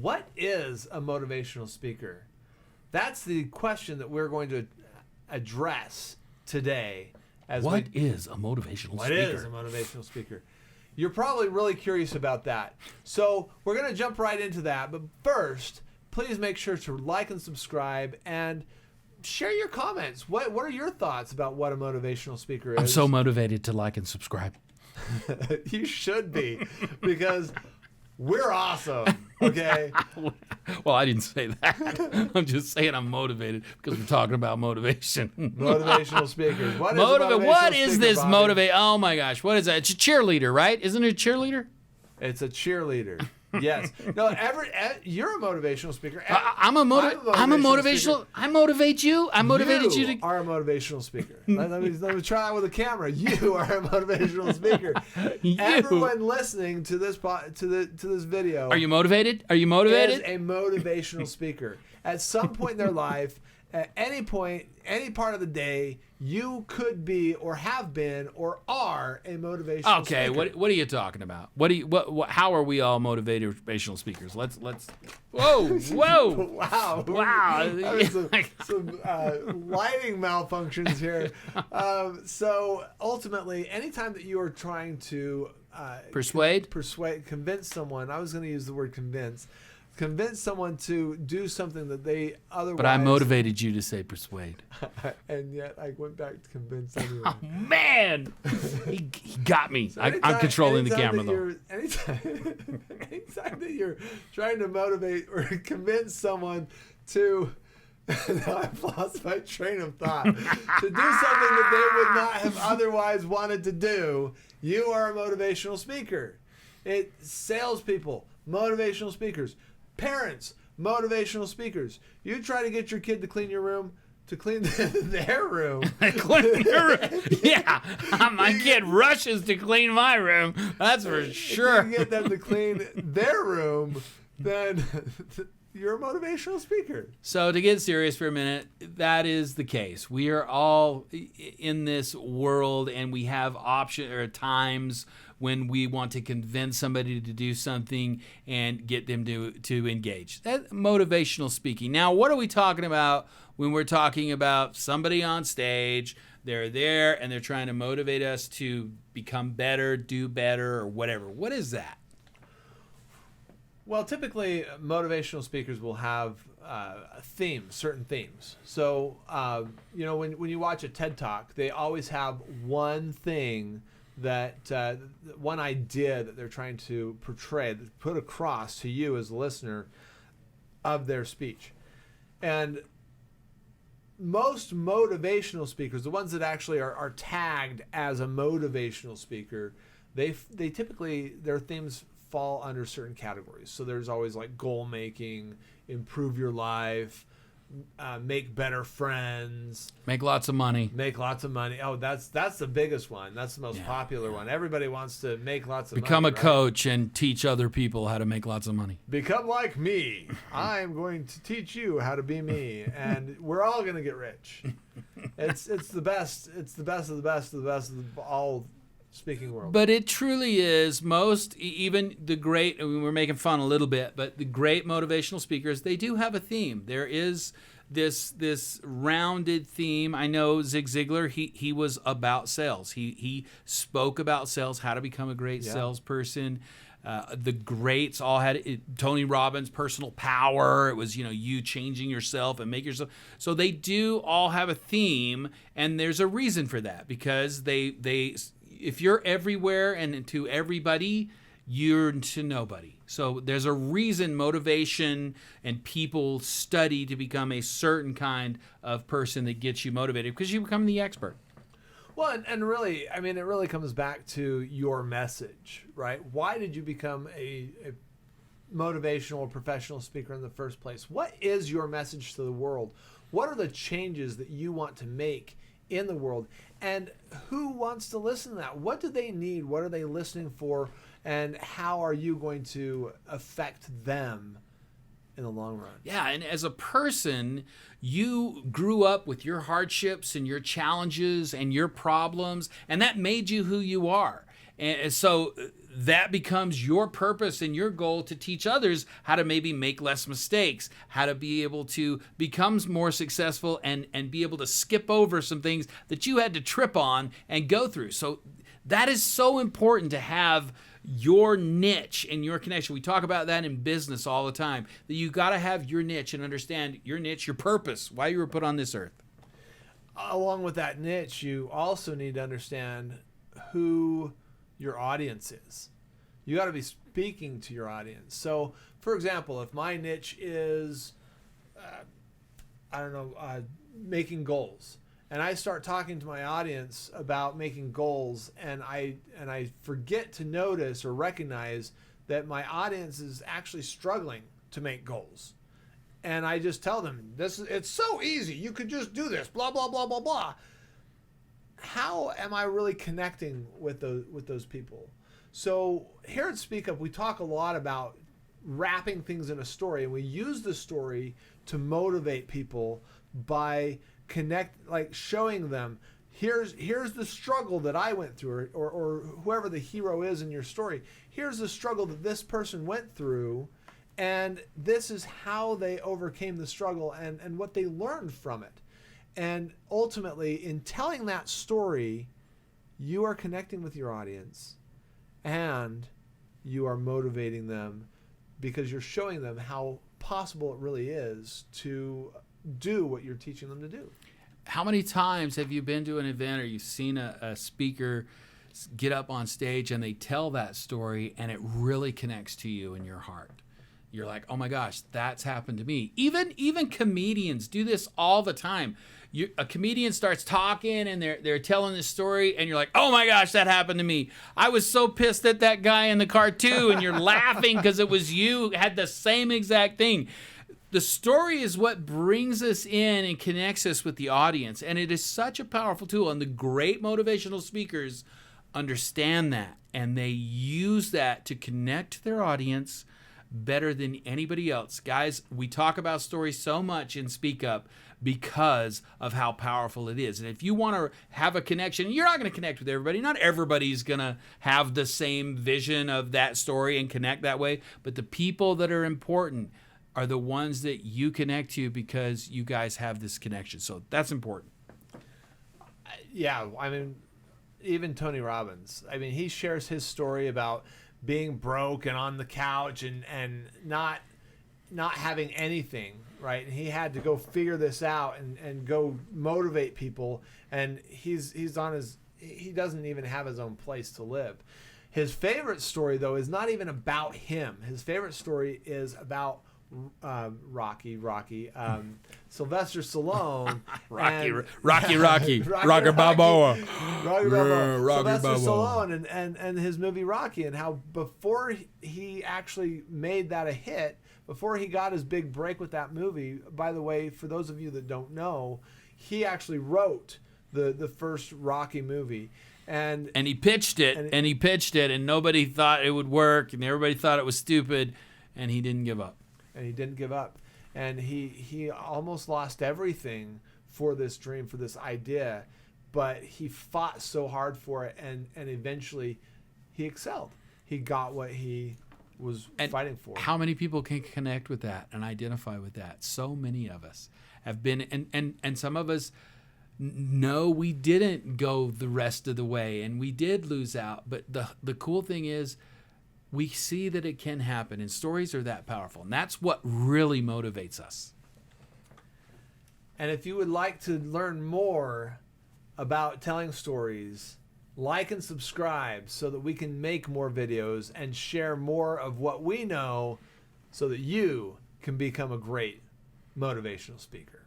what is a motivational speaker? That's the question that we're going to address today. What is a motivational speaker? What is a motivational speaker? You're probably really curious about that. So we're going to jump right into that. But first, please make sure to like and subscribe and share your comments. What are your thoughts about what a motivational speaker is? I'm so motivated to like and subscribe. You should be, because we're awesome, okay? Well, I didn't say that. I'm just saying I'm motivated because we're talking about motivation. Motivational speakers. What is this motivate? Oh my gosh, what is that? It's a cheerleader, right? Isn't it a cheerleader? It's a cheerleader. Yes. No. You're a motivational speaker. I'm a motivational. I motivate you. I motivated you to. You are a motivational speaker. let me try that with a camera. You are a motivational speaker. Everyone listening to this this video. Are you motivated? Are you motivated? Is a motivational speaker. At some point in their life, at any point, any part of the day, you could be or have been or are a motivational speaker. Okay, what are you talking about? How are we all motivational speakers? Let's Whoa. Wow. Wow. Some lighting malfunctions here. So ultimately, anytime that you are trying to convince someone, I was going to use the word convince someone to do something that they otherwise... But I motivated you to say persuade. And yet I went back to convince anyway. Oh, man! he got me. So I'm controlling the camera, though. Anytime that you're trying to motivate or convince someone to... Now I've lost my train of thought. To do something that they would not have otherwise wanted to do, you are a motivational speaker. Salespeople, motivational speakers. Parents, motivational speakers. You try to get your kid to clean your room, to clean their room. Clean your room. Yeah, my kid rushes to clean my room. That's for sure. If you get them to clean their room, then you're a motivational speaker. So to get serious for a minute, that is the case. We are all in this world, and we have times when we want to convince somebody to do something and get them to engage. That's motivational speaking. Now, what are we talking about when we're talking about somebody on stage? They're there and they're trying to motivate us to become better, do better, or whatever. What is that? Well, typically, motivational speakers will have certain themes. So, when you watch a TED Talk, they always have one thing one idea that they're trying to portray, put across to you as a listener of their speech. And most motivational speakers, the ones that actually are tagged as a motivational speaker, they typically, their themes fall under certain categories. So there's always like goal making, improve your life, make better friends, make lots of money. Oh, that's the biggest one. That's the most popular one. Everybody wants to make lots of money. Become a coach and teach other people how to make lots of money. Become like me. I'm going to teach you how to be me, and we're all going to get rich. It's the best. It's the best of the best of the best of all speaking world. But it truly is. Even the great, we're making fun a little bit, but the great motivational speakers, they do have a theme. There is this rounded theme. I know Zig Ziglar, he was about sales. He spoke about sales, how to become a great salesperson. The greats all had it. Tony Robbins, personal power. It was, you changing yourself and make yourself. So they do all have a theme, and there's a reason for that, because they if you're everywhere and to everybody, you're to nobody. So there's a reason motivation and people study to become a certain kind of person that gets you motivated, because you become the expert. Well, and really, it really comes back to your message, right? Why did you become a motivational or professional speaker in the first place? What is your message to the world? What are the changes that you want to make in the world? And who wants to listen to that? What do they need? What are they listening for? And how are you going to affect them in the long run? Yeah, and as a person, you grew up with your hardships and your challenges and your problems, and that made you who you are. And so that becomes your purpose and your goal to teach others how to maybe make less mistakes, how to be able to become more successful and be able to skip over some things that you had to trip on and go through. So that is so important to have your niche and your connection. We talk about that in business all the time, that you got to have your niche and understand your niche, your purpose, why you were put on this earth. Along with that niche, you also need to understand who your audience is. You got to be speaking to your audience. So, for example, if my niche is, making goals, and I start talking to my audience about making goals, and I forget to notice or recognize that my audience is actually struggling to make goals, and I just tell them, it's so easy, you could just do this, blah blah blah blah blah. How am I really connecting with those people? So here at SpeakUp, we talk a lot about wrapping things in a story, and we use the story to motivate people by showing them, here's the struggle that I went through, or whoever the hero is in your story. Here's the struggle that this person went through, and this is how they overcame the struggle and what they learned from it. And ultimately, in telling that story, you are connecting with your audience and you are motivating them, because you're showing them how possible it really is to do what you're teaching them to do. How many times have you been to an event or you've seen a speaker get up on stage and they tell that story and it really connects to you in your heart? You're like, oh my gosh, that's happened to me. Even comedians do this all the time. A comedian starts talking and they're telling this story and you're like, oh my gosh, that happened to me. I was so pissed at that guy in the car too, and you're laughing because it was you had the same exact thing. The story is what brings us in and connects us with the audience, and it is such a powerful tool, and the great motivational speakers understand that, and they use that to connect to their audience better than anybody else. Guys, we talk about stories so much in SpeakUp because of how powerful it is. And if you want to have a connection, you're not going to connect with everybody. Not everybody's going to have the same vision of that story and connect that way. But the people that are important are the ones that you connect to because you guys have this connection. So that's important. Yeah, I mean, even Tony Robbins. I mean, he shares his story about being broke and on the couch and not having anything, right? And he had to go figure this out and go motivate people. And he doesn't even have his own place to live. His favorite story, though, is not even about him. His favorite story is about Rocky, Sylvester Stallone, Rocky Balboa, Sylvester Stallone, and his movie Rocky, and how before he actually made that a hit, before he got his big break with that movie. By the way, for those of you that don't know, he actually wrote the first Rocky movie. And he pitched it, and nobody thought it would work, and everybody thought it was stupid, and he didn't give up. And he almost lost everything for this dream, for this idea, but he fought so hard for it, and eventually he excelled. He got what he was fighting for. How many people can connect with that and identify with that? So many of us have been, and some of us know we didn't go the rest of the way, and we did lose out. But the cool thing is, we see that it can happen, and stories are that powerful, and that's what really motivates us. And if you would like to learn more about telling stories, like and subscribe so that we can make more videos and share more of what we know so that you can become a great motivational speaker.